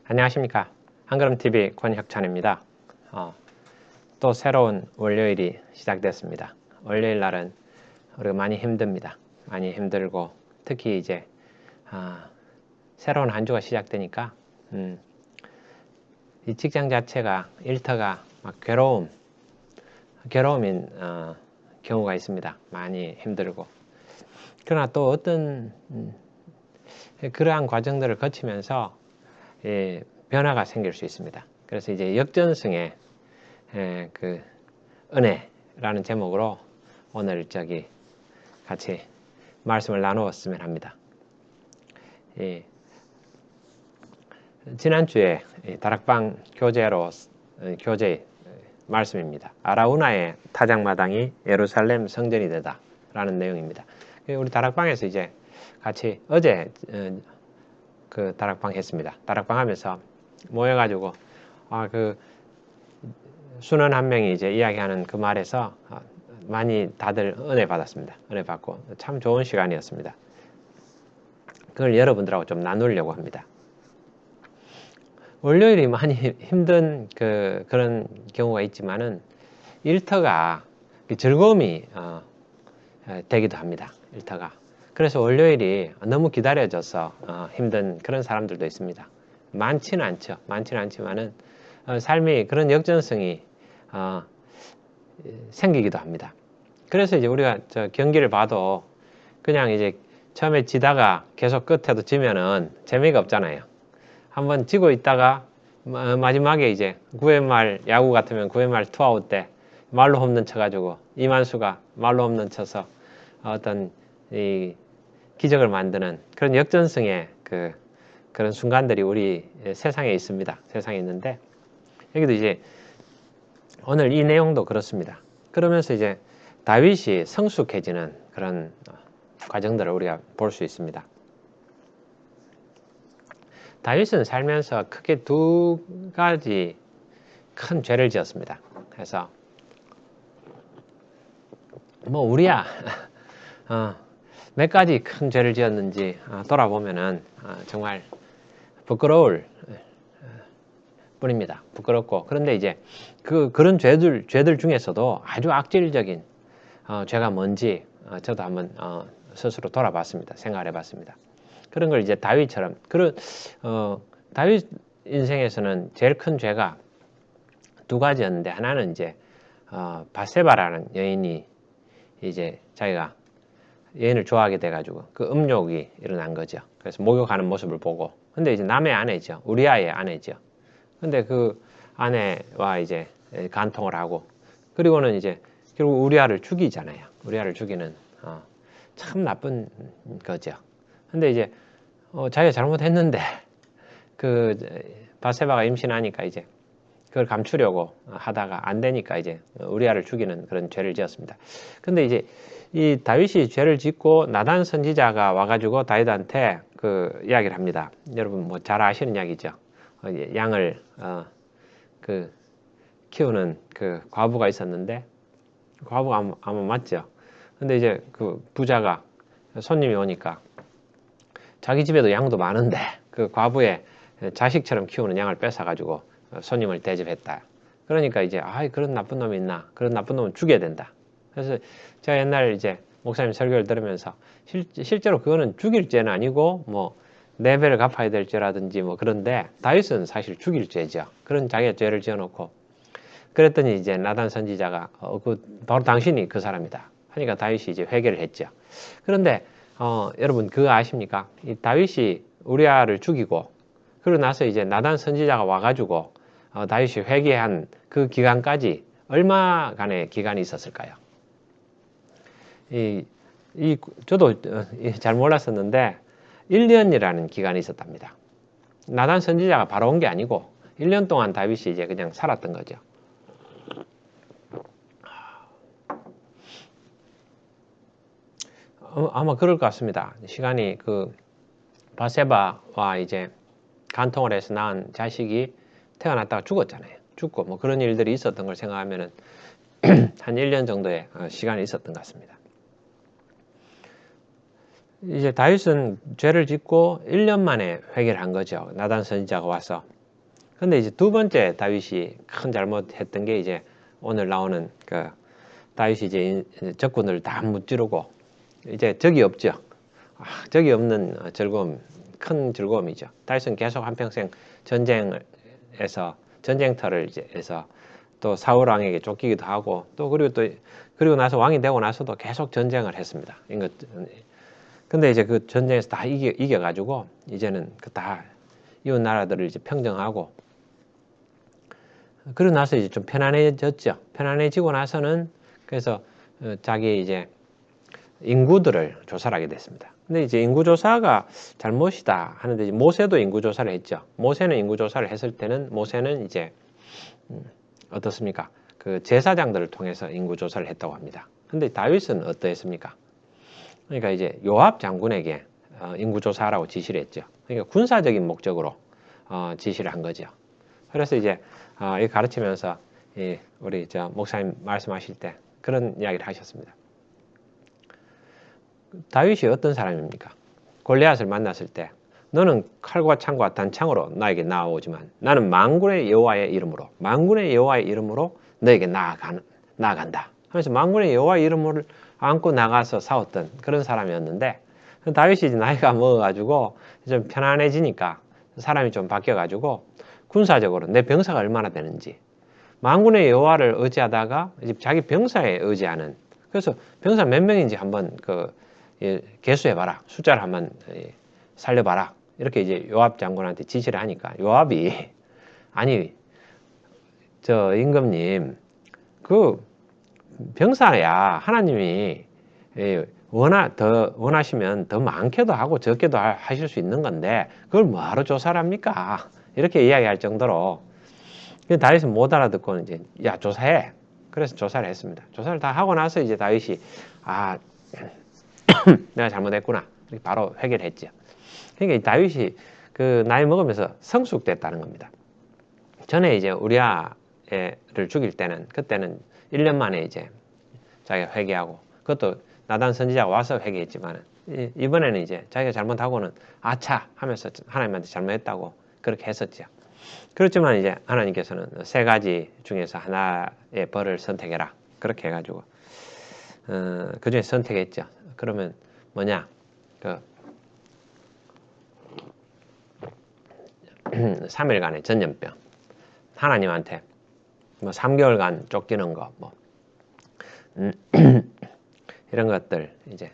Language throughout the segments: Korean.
안녕하십니까. 한걸음TV 권혁찬입니다. 또 새로운 월요일이 시작됐습니다. 월요일 날은 우리가 많이 힘듭니다. 많이 힘들고 특히 이제 새로운 한 주가 시작되니까 이 직장 자체가 일터가 막 괴로움인 경우가 있습니다. 많이 힘들고. 그러나 또 어떤 그러한 과정들을 거치면서 변화가 생길 수 있습니다. 그래서 이제 역전승의 그 은혜라는 제목으로 오늘 같이 말씀을 나누었으면 합니다. 지난주에 다락방 교재 말씀입니다. 아라우나의 타작마당이 예루살렘 성전이 되다 라는 내용입니다. 우리 다락방에서 이제 같이 어제 그 다락방 했습니다. 다락방 하면서 모여가지고 그 순원 한 명이 이제 이야기하는 그 말에서 많이 다들 은혜 받았습니다. 은혜 받고 참 좋은 시간이었습니다. 그걸 여러분들하고 좀 나누려고 합니다. 월요일이 많이 힘든 그런 경우가 있지만은 일터가 즐거움이 되기도 합니다. 일터가. 그래서 월요일이 너무 기다려져서 힘든 그런 사람들도 있습니다. 많지는 않죠. 많지는 않지만은 삶이 그런 역전성이 생기기도 합니다. 그래서 이제 우리가 경기를 봐도 그냥 이제 처음에 지다가 계속 끝에도 지면은 재미가 없잖아요. 한번 지고 있다가 마지막에 이제 9회 말 야구 같으면 9회 말 투아웃 때 말로 홈런 쳐가지고 이만수가 말로 홈런 쳐서 어떤 이 기적을 만드는 그런 역전승의 그런 순간들이 우리 세상에 있습니다. 세상에 있는데 여기도 이제 오늘 이 내용도 그렇습니다. 그러면서 이제 다윗이 성숙해지는 그런 과정들을 우리가 볼 수 있습니다. 다윗은 살면서 크게 두 가지 큰 죄를 지었습니다. 그래서 우리야 몇 가지 큰 죄를 지었는지 돌아보면은 정말 부끄러울 뿐입니다. 부끄럽고 그런데 이제 그런 죄들 중에서도 아주 악질적인 죄가 뭔지 저도 한번 스스로 돌아봤습니다. 생각해봤습니다. 그런 걸 이제 다윗처럼 다윗 인생에서는 제일 큰 죄가 두 가지였는데 하나는 이제 바세바라는 여인이 이제 자기가 여인을 좋아하게 돼가지고 그 음욕이 일어난 거죠. 그래서 목욕하는 모습을 보고 근데 이제 남의 아내죠. 우리아의 아내죠. 근데 그 아내와 이제 간통을 하고 그리고는 이제 결국 우리아를 죽이잖아요. 우리아를 죽이는 참 나쁜 거죠. 근데 이제 자기가 잘못했는데 그 바세바가 임신하니까 이제 그걸 감추려고 하다가 안 되니까 이제 우리아를 죽이는 그런 죄를 지었습니다. 근데 이제 이 다윗이 죄를 짓고 나단 선지자가 와가지고 다윗한테 그 이야기를 합니다. 여러분 뭐 잘 아시는 이야기죠. 양을 키우는 그 과부가 있었는데 과부가 아마 맞죠. 근데 이제 그 부자가 손님이 오니까 자기 집에도 양도 많은데 그 과부의 자식처럼 키우는 양을 뺏어가지고 손님을 대접했다. 그러니까 이제 그런 나쁜 놈이 있나? 그런 나쁜 놈은 죽여야 된다. 그래서 제가 옛날 이제 목사님 설교를 들으면서 실제로 그거는 죽일 죄는 아니고 뭐 네 배를 갚아야 될 죄라든지 뭐 그런데 다윗은 사실 죽일 죄죠. 그런 자기가 죄를 지어놓고 그랬더니 이제 나단 선지자가 바로 당신이 그 사람이다. 하니까 다윗이 이제 회개를 했죠. 그런데 여러분 그거 아십니까? 이 다윗이 우리아를 죽이고 그러고 나서 이제 나단 선지자가 와가지고 다윗이 회개한 그 기간까지 얼마간의 기간이 있었을까요? 저도 잘 몰랐었는데 1년이라는 기간이 있었답니다. 나단 선지자가 바로 온 게 아니고 1년 동안 다윗이 이제 그냥 살았던 거죠. 아마 그럴 것 같습니다. 시간이 바세바와 이제 간통을 해서 낳은 자식이 태어났다가 죽었잖아요. 죽고 뭐 그런 일들이 있었던 걸 생각하면은 한 1년 정도의 시간이 있었던 것 같습니다. 이제 다윗은 죄를 짓고 1년 만에 회개를 한 거죠. 나단 선지자가 와서 근데 이제 두 번째 다윗이 큰 잘못했던 게 이제 오늘 나오는 그 다윗이 이제 적군을 다 무찌르고 이제 적이 없죠. 적이 없는 즐거움, 큰 즐거움이죠. 다윗은 계속 한평생 전쟁에서 전쟁터를 이제 해서 또 사울 왕에게 쫓기기도 하고 또 그리고 나서 왕이 되고 나서도 계속 전쟁을 했습니다. 근데 이제 그 전쟁에서 다 이겨가지고 이제는 그 다 이웃 나라들을 이제 평정하고 그러고 나서 이제 좀 편안해졌죠. 편안해지고 나서는 그래서 자기 이제 인구들을 조사를 하게 됐습니다. 근데 이제 인구조사가 잘못이다 하는데 이제 모세도 인구조사를 했죠. 모세는 인구조사를 했을 때는 모세는 이제 어떻습니까? 그 제사장들을 통해서 인구조사를 했다고 합니다. 근데 다윗은 어떠했습니까? 그러니까 이제 요압 장군에게 인구조사라고 지시를 했죠. 그러니까 군사적인 목적으로 지시를 한 거죠. 그래서 이제 이 가르치면서 우리 목사님 말씀하실 때 그런 이야기를 하셨습니다. 다윗이 어떤 사람입니까? 골리앗을 만났을 때 너는 칼과 창과 단창으로 나에게 나아오지만 나는 만군의 여호와의 이름으로 너에게 나아간다 하면서 만군의 여호와의 이름을 안고 나가서 싸웠던 그런 사람이었는데 다윗이 나이가 먹어가지고 좀 편안해지니까 사람이 좀 바뀌어가지고 군사적으로 내 병사가 얼마나 되는지 만군의 여호와를 의지하다가 이제 자기 병사에 의지하는 그래서 병사 몇 명인지 한번 계수해봐라 숫자를 한번 살려봐라 이렇게 이제 요압 장군한테 지시를 하니까 요압이 아니 임금님 그 병사야 하나님이 더 원하시면 더 많게도 하고 적게도 하실 수 있는 건데 그걸 뭐하러 조사를 합니까? 이렇게 이야기할 정도로 다윗은 못 알아듣고는 이제 야 조사해. 그래서 조사를 했습니다. 조사를 다 하고 나서 이제 다윗이 내가 잘못했구나. 이렇게 바로 회개를 했죠. 그러니까 다윗이 그 나이 먹으면서 성숙됐다는 겁니다. 전에 이제 우리아를 죽일 때는 그때는 1년 만에 이제 자기가 회개하고 그것도 나단 선지자가 와서 회개했지만 이번에는 이제 자기가 잘못하고는 아차 하면서 하나님한테 잘못했다고 그렇게 했었죠. 그렇지만 이제 하나님께서는 세 가지 중에서 하나의 벌을 선택해라 그렇게 해가지고 그 중에 선택했죠. 그러면 뭐냐 3일간의 전염병 하나님한테 뭐 3개월간 쫓기는 거 뭐 이런 것들 이제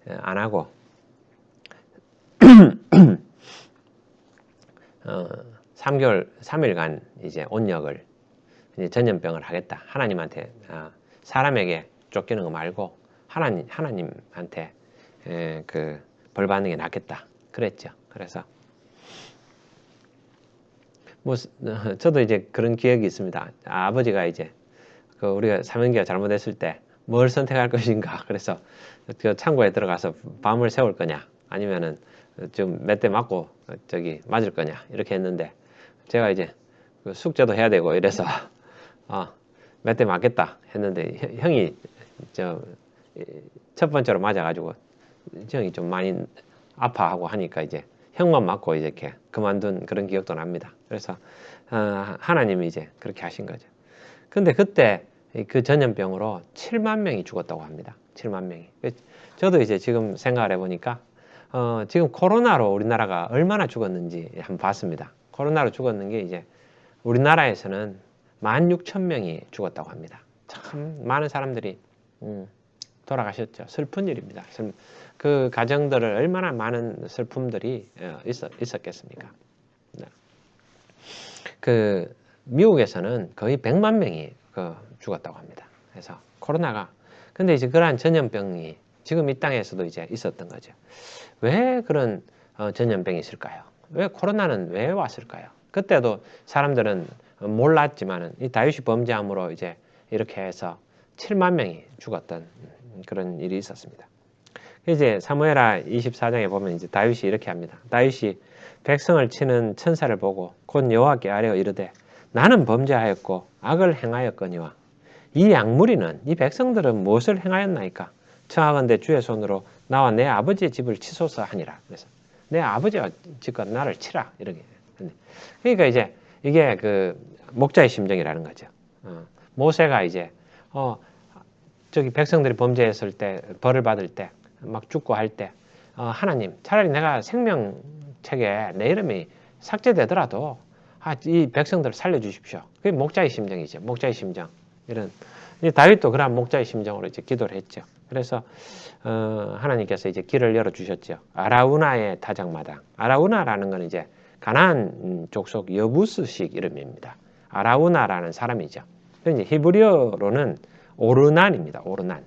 안 하고 3일간 이제 온역을 이제 전염병을 하겠다. 하나님한테 사람에게 쫓기는 거 말고 하나님한테 그 벌 받는 게 낫겠다. 그랬죠. 그래서 뭐 저도 이제 그런 기억이 있습니다. 아버지가 이제 그 우리가 사명기가 잘못했을 때 뭘 선택할 것인가. 그래서 그 창고에 들어가서 밤을 새울 거냐, 아니면은 좀 몇 대 맞고 맞을 거냐 이렇게 했는데 제가 이제 그 숙제도 해야 되고 이래서 몇 대 맞겠다 했는데 형이 첫 번째로 맞아가지고 형이 좀 많이 아파하고 하니까 이제 형만 맞고 이렇게 그만둔 그런 기억도 납니다. 그래서 하나님이 이제 그렇게 하신 거죠. 근데 그때 그 전염병으로 7만 명이 죽었다고 합니다. 7만 명이. 저도 이제 지금 생각을 해보니까 지금 코로나로 우리나라가 얼마나 죽었는지 한번 봤습니다. 코로나로 죽었는 게 이제 우리나라에서는 16,000명이 죽었다고 합니다. 참 많은 사람들이 돌아가셨죠. 슬픈 일입니다. 그 가정들을 얼마나 많은 슬픔들이 있었겠습니까? 네. 그 미국에서는 거의 100만 명이 죽었다고 합니다. 그래서 코로나가 근데 이제 그러한 전염병이 지금 이 땅에서도 이제 있었던 거죠. 왜 그런 전염병이 있을까요? 왜 코로나는 왜 왔을까요? 그때도 사람들은 몰랐지만은 이 다윗이 범죄함으로 이제 이렇게 해서 7만 명이 죽었던 그런 일이 있었습니다. 이제 사무엘하 24장에 보면 이제 다윗이 이렇게 합니다. 다윗이 백성을 치는 천사를 보고 곧 여호와께 아뢰어 이르되 나는 범죄하였고 악을 행하였거니와 이 양무리는 이 백성들은 무엇을 행하였나이까? 청하건대 주의 손으로 나와 내 아버지의 집을 치소서 하니라. 그래서 내 아버지와 집과 나를 치라 이렇게. 그러니까 이제 이게 그 목자의 심정이라는 거죠. 모세가 이제 저기 백성들이 범죄했을 때 벌을 받을 때 막 죽고 할 때 하나님 차라리 내가 생명책에 내 이름이 삭제되더라도 이 백성들을 살려주십시오. 그게 목자의 심정이죠. 목자의 심정. 이런 다윗도 그런 목자의 심정으로 이제 기도를 했죠. 그래서 하나님께서 이제 길을 열어 주셨죠. 아라우나의 타작마당. 아라우나라는 건 이제 가나안 족속 여부스식 이름입니다. 아라우나라는 사람이죠. 이제 히브리어로는 오르난입니다. 오르난.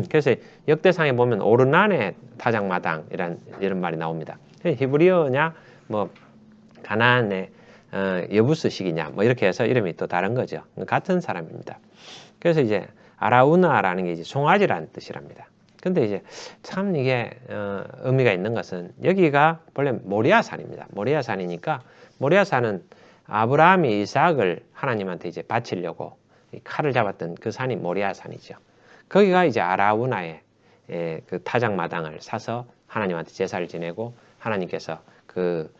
그래서 역대상에 보면 오르난의 타작마당 이런 말이 나옵니다. 히브리어냐 뭐 가나안의 여부스식이냐 뭐 이렇게 해서 이름이 또 다른 거죠. 같은 사람입니다. 그래서 이제 아라우나라는 게 이제 송아지라는 뜻이랍니다. 근데 이제 참 이게 의미가 있는 것은 여기가 원래 모리아산입니다. 모리아산이니까 모리아산은 아브라함이 이삭을 하나님한테 이제 바치려고 칼을 잡았던 그 산이 모리아산이죠. 거기가 이제 아라우나의 그 타작마당을 사서 하나님한테 제사를 지내고 하나님께서 그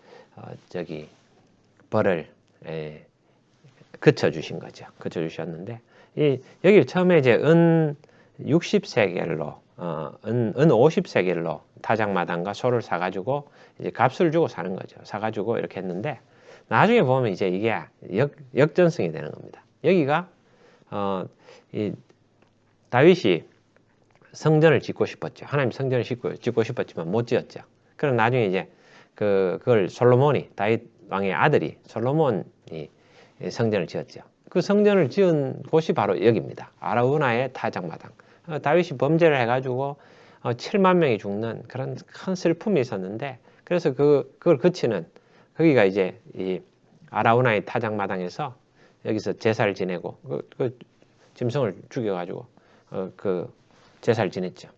저기 벌을 그쳐 주신 거죠. 그쳐 주셨는데 여기 처음에 이제 은 60세겔로 은 50세겔로 타작마당과 소를 사가지고 이제 값을 주고 사는 거죠. 사가지고 이렇게 했는데 나중에 보면 이제 이게 역전승이 되는 겁니다. 여기가 이 다윗이 성전을 짓고 싶었죠. 하나님 성전을 짓고 싶었지만 못 지었죠. 그럼 나중에 이제 그걸 솔로몬이 다윗 왕의 아들이 솔로몬이 성전을 지었죠. 그 성전을 지은 곳이 바로 여기입니다. 아라우나의 타작마당. 다윗이 범죄를 해가지고 7만 명이 죽는 그런 큰 슬픔이 있었는데 그래서 그걸 그치는 거기가 이제 이 아라우나의 타작마당에서 여기서 제사를 지내고 그 짐승을 죽여가지고 그 제사를 지냈죠.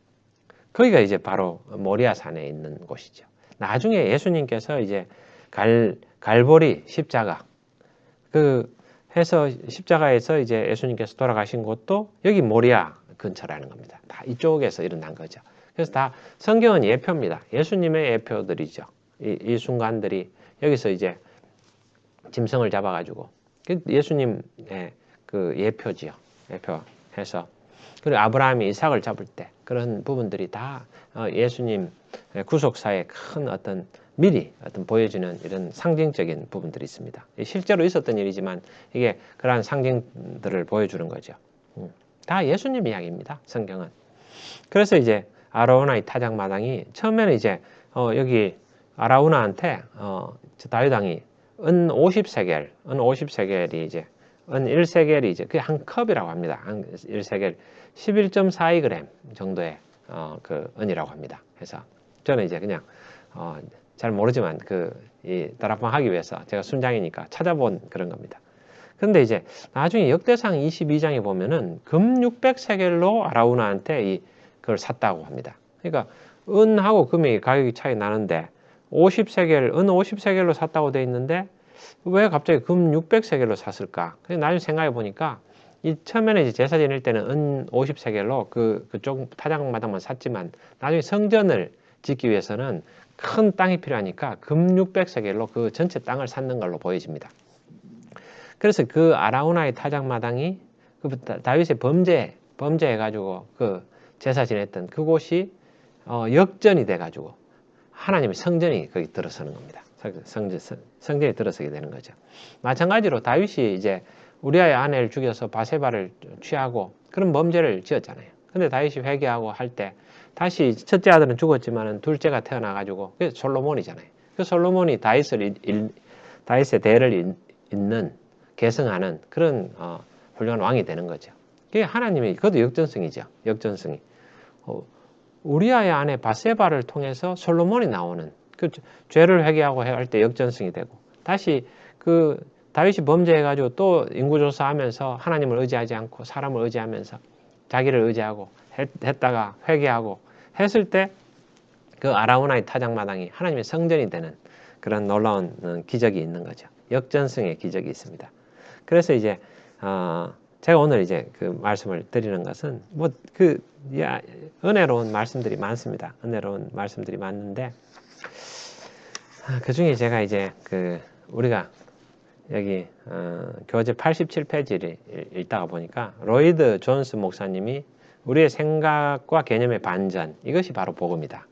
거기가 이제 바로 모리아산에 있는 곳이죠. 나중에 예수님께서 이제 갈보리 십자가 해서 십자가에서 이제 예수님께서 돌아가신 곳도 여기 모리아 근처라는 겁니다. 다 이쪽에서 일어난 거죠. 그래서 다 성경은 예표입니다. 예수님의 예표들이죠. 이 순간들이 여기서 이제 짐승을 잡아가지고 예수님의 그 예표지요. 예표해서 그리고 아브라함이 이삭을 잡을 때 그런 부분들이 다 예수님 구속사의 큰 어떤 미리 보여지는 이런 상징적인 부분들이 있습니다. 실제로 있었던 일이지만 이게 그러한 상징들을 보여주는 거죠. 다 예수님 이야기입니다. 성경은. 그래서 이제 아라우나의 타작마당이 처음에는 이제 여기 아라우나한테 다윗 왕이 은 50세겔이 이제 은 1세겔이 이제 그게 한 컵이라고 합니다. 한 1세겔 11.42g 정도의 그 은이라고 합니다. 그래서 저는 이제 그냥 잘 모르지만 이 다락방 하기 위해서 제가 순장이니까 찾아본 그런 겁니다. 근데 이제 나중에 역대상 22장에 보면은 금 600세겔로 아라우나한테 그걸 샀다고 합니다. 그러니까 은하고 금이 가격이 차이 나는데 은 50세겔로 샀다고 돼 있는데 왜 갑자기 금 600세겔로 샀을까? 나중에 생각해 보니까 처음에는 이제 제사 지낼 때는 은 50세겔로 그쪽 타작마당만 샀지만 나중에 성전을 짓기 위해서는 큰 땅이 필요하니까 금 600세겔로 그 전체 땅을 샀는 걸로 보여집니다. 그래서 그 아라우나의 타작마당이 다윗의 범죄해가지고 그 제사 지냈던 그곳이 역전이 돼가지고 하나님의 성전이 거기 들어서는 겁니다. 성전이 들어서게 되는 거죠. 마찬가지로 다윗이 이제 우리아의 아내를 죽여서 바세바를 취하고 그런 범죄를 지었잖아요. 근데 다윗이 회개하고 할 때 다시 첫째 아들은 죽었지만 둘째가 태어나가지고 그게 솔로몬이잖아요. 그 솔로몬이 다윗의 대를 잇는 계승하는 그런 훌륭한 왕이 되는 거죠. 그게 하나님의 그것도 역전승이죠. 역전승이 우리아의 아내 바세바를 통해서 솔로몬이 나오는 그 죄를 회개하고 할 때 역전승이 되고 다시 그 다윗이 범죄해가지고 또 인구조사하면서 하나님을 의지하지 않고 사람을 의지하면서 자기를 의지하고 했다가 회개하고 했을 때 그 아라우나의 타작마당이 하나님의 성전이 되는 그런 놀라운 기적이 있는 거죠. 역전승의 기적이 있습니다. 그래서 이제 제가 오늘 이제 그 말씀을 드리는 것은 은혜로운 말씀들이 많습니다. 은혜로운 말씀들이 많은데 그 중에 제가 이제 우리가 여기 교재 87페이지를 읽다가 보니까 로이드 존스 목사님이 우리의 생각과 개념의 반전, 이것이 바로 복음이다.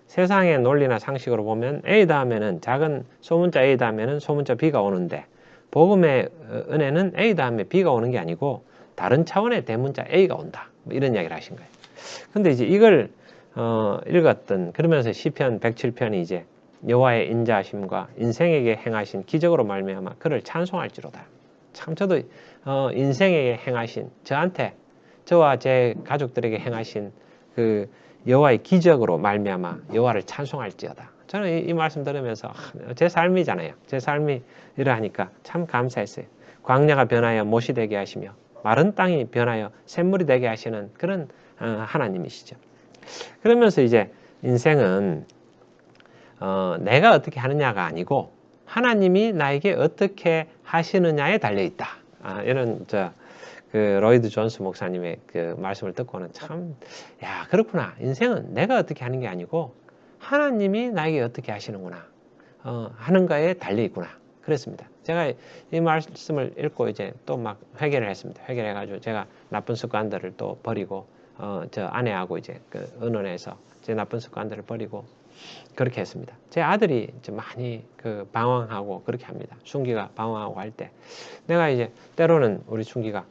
세상의 논리나 상식으로 보면 A 다음에는 작은 소문자 A 다음에는 소문자 B가 오는데 복음의 은혜는 A 다음에 B가 오는 게 아니고 다른 차원의 대문자 A가 온다. 뭐 이런 이야기를 하신 거예요. 근데 이제 이걸 읽었던 그러면서 시편 107편이 이제 여호와의 인자하심과 인생에게 행하신 기적으로 말미암아 그를 찬송할지로다. 참 저도 인생에게 행하신 저한테 저와 제 가족들에게 행하신 그 여호와의 기적으로 말미암아 여호와를 찬송할지어다. 저는 이 말씀 들으면서 제 삶이잖아요. 제 삶이 이러하니까 참 감사했어요. 광야가 변하여 못이 되게 하시며 마른 땅이 변하여 샘물이 되게 하시는 그런 하나님이시죠. 그러면서 이제 인생은 내가 어떻게 하느냐가 아니고 하나님이 나에게 어떻게 하시느냐에 달려있다. 이런 그 로이드 존스 목사님의 그 말씀을 듣고는 참, 야, 그렇구나. 인생은 내가 어떻게 하는 게 아니고 하나님이 나에게 어떻게 하시는구나. 하는가에 달려있구나. 그랬습니다. 제가 이 말씀을 읽고 이제 또 막 회개를 했습니다. 회개를 해가지고 제가 나쁜 습관들을 또 버리고, 저 아내하고 이제 그 의논해서 제 나쁜 습관들을 버리고 그렇게 했습니다. 제 아들이 이제 많이 그 방황하고 그렇게 합니다. 순기가 방황하고 할 때 내가 이제 때로는 우리 순기가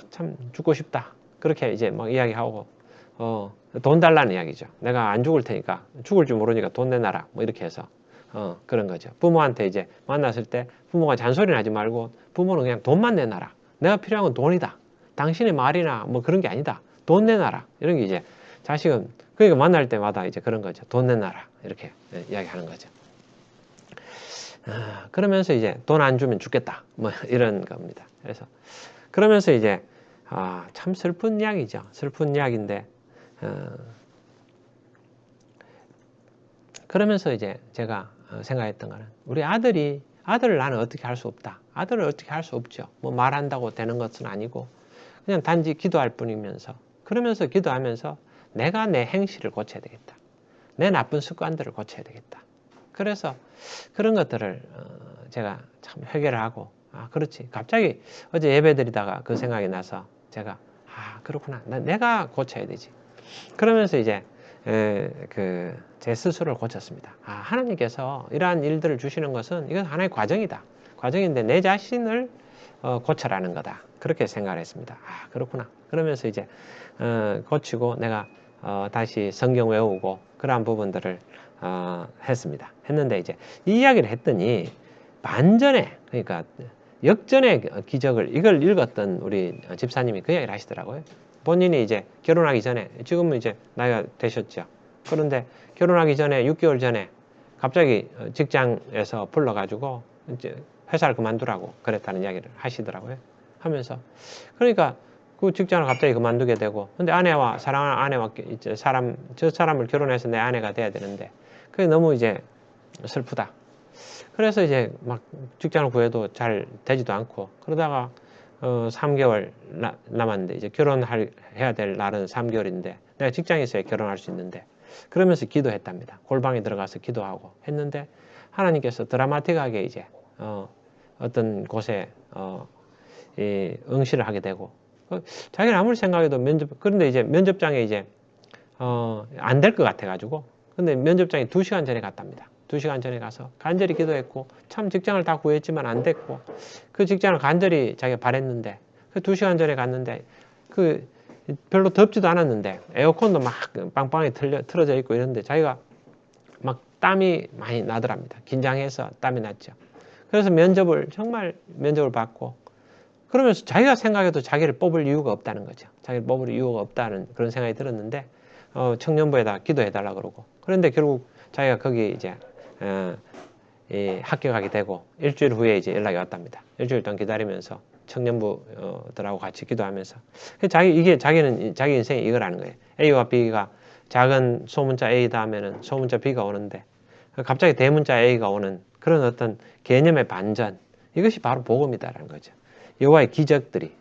참 죽고 싶다. 그렇게 이제 막 이야기하고, 돈 달라는 이야기죠. 내가 안 죽을 테니까, 죽을 줄 모르니까 돈 내놔라. 뭐 이렇게 해서, 그런 거죠. 부모한테 이제 만났을 때 부모가 잔소리는 하지 말고 부모는 그냥 돈만 내놔라. 내가 필요한 건 돈이다. 당신의 말이나 뭐 그런 게 아니다. 돈 내놔라. 이런 게 이제 자식은, 그러니까 만날 때마다 이제 그런 거죠. 돈 내놔라. 이렇게 이야기하는 거죠. 그러면서 이제 돈 안 주면 죽겠다. 뭐 이런 겁니다. 그래서 그러면서 이제 참 슬픈 이야기죠. 슬픈 이야기인데 그러면서 이제 제가 생각했던 거는 우리 아들을 나는 어떻게 할 수 없다. 아들을 어떻게 할 수 없죠. 뭐 말한다고 되는 것은 아니고 그냥 단지 기도할 뿐이면서 그러면서 기도하면서 내가 내 행실을 고쳐야 되겠다. 내 나쁜 습관들을 고쳐야 되겠다. 그래서 그런 것들을 제가 참 회개를 하고 그렇지. 갑자기 어제 예배 드리다가 그 생각이 나서 제가 그렇구나. 내가 고쳐야 되지. 그러면서 이제 제 스스로를 고쳤습니다. 하나님께서 이러한 일들을 주시는 것은 이건 하나의 과정이다. 과정인데 내 자신을 고쳐라는 거다. 그렇게 생각을 했습니다. 그렇구나. 그러면서 이제 고치고 내가 다시 성경 외우고 그러한 부분들을 했습니다. 했는데 이제 이 이야기를 했더니 반전에 그러니까 역전의 기적을 이걸 읽었던 우리 집사님이 그 이야기를 하시더라고요. 본인이 이제 결혼하기 전에 지금은 이제 나이가 되셨죠. 그런데 결혼하기 전에 6개월 전에 갑자기 직장에서 불러가지고 이제 회사를 그만두라고 그랬다는 이야기를 하시더라고요. 하면서 그러니까 그 직장을 갑자기 그만두게 되고 근데 아내와 사랑하는 아내와 이제 저 사람을 결혼해서 내 아내가 돼야 되는데 그게 너무 이제 슬프다. 그래서 이제 막 직장을 구해도 잘 되지도 않고 그러다가 3개월 남았는데 이제 해야 될 날은 3개월인데 내가 직장에 있어야 결혼할 수 있는데 그러면서 기도했답니다. 골방에 들어가서 기도하고 했는데 하나님께서 드라마틱하게 이제 어떤 곳에 응시를 하게 되고 자기는 아무리 생각해도 그런데 이제 면접장에 이제 안 될 것 같아 가지고 근데 면접장에 2시간 전에 갔답니다. 2시간 전에 가서 간절히 기도했고 참 직장을 다 구했지만 안 됐고 그 직장을 간절히 자기가 바랬는데 그 2시간 전에 갔는데 그 별로 덥지도 않았는데 에어컨도 막 빵빵하게 틀어져 있고 이런데 자기가 막 땀이 많이 나더랍니다. 긴장해서 땀이 났죠. 그래서 정말 면접을 받고 그러면서 자기가 생각해도 자기를 뽑을 이유가 없다는 거죠. 자기를 뽑을 이유가 없다는 그런 생각이 들었는데 청년부에다 기도해달라 그러고 그런데 결국 자기가 거기 이제 합격하게 되고 일주일 후에 이제 연락이 왔답니다. 일주일 동안 기다리면서 청년부들하고 같이 기도하면서 자기는 자기 인생이 이거라는 거예요. A와 B가 작은 소문자 A 다음에는 소문자 B가 오는데 갑자기 대문자 A가 오는 그런 어떤 개념의 반전 이것이 바로 복음이다라는 거죠. 여호와의 기적들이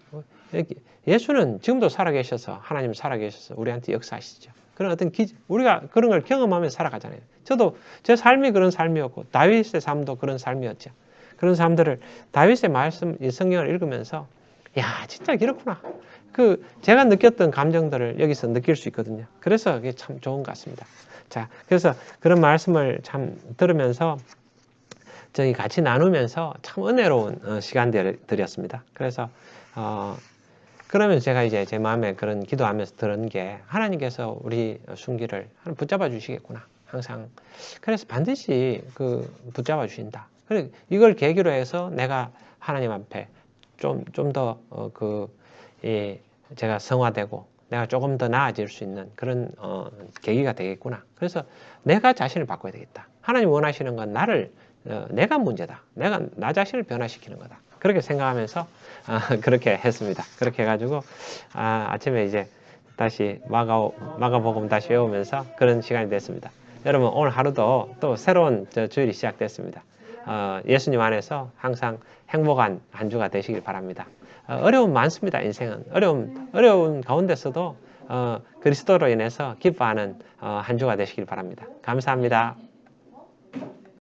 예수는 지금도 살아계셔서 하나님 살아계셔서 우리한테 역사하시죠. 그런 어떤 우리가 그런 걸 경험하면서 살아가잖아요. 저도 제 삶이 그런 삶이었고 다윗의 삶도 그런 삶이었죠. 그런 사람들을 다윗의 말씀, 이 성경을 읽으면서 야, 진짜 그렇구나. 제가 느꼈던 감정들을 여기서 느낄 수 있거든요. 그래서 그게 참 좋은 것 같습니다. 자, 그래서 그런 말씀을 참 들으면서 저희 같이 나누면서 참 은혜로운 시간들이었습니다. 그래서 그러면 제가 이제 제 마음에 그런 기도하면서 들은 게 하나님께서 우리 순기를 붙잡아 주시겠구나. 항상. 그래서 반드시 붙잡아 주신다. 그리고 이걸 계기로 해서 내가 하나님 앞에 좀 더 제가 성화되고 내가 조금 더 나아질 수 있는 그런 계기가 되겠구나. 그래서 내가 자신을 바꿔야 되겠다. 하나님 원하시는 건 내가 문제다. 나 자신을 변화시키는 거다. 그렇게 생각하면서 그렇게 했습니다. 그렇게 해가지고 아침에 이제 다시 마가복음 다시 외우면서 그런 시간이 됐습니다. 여러분 오늘 하루도 또 새로운 주일이 시작됐습니다. 예수님 안에서 항상 행복한 한 주가 되시길 바랍니다. 어려움 많습니다. 인생은 어려운 가운데서도 그리스도로 인해서 기뻐하는 한 주가 되시길 바랍니다. 감사합니다.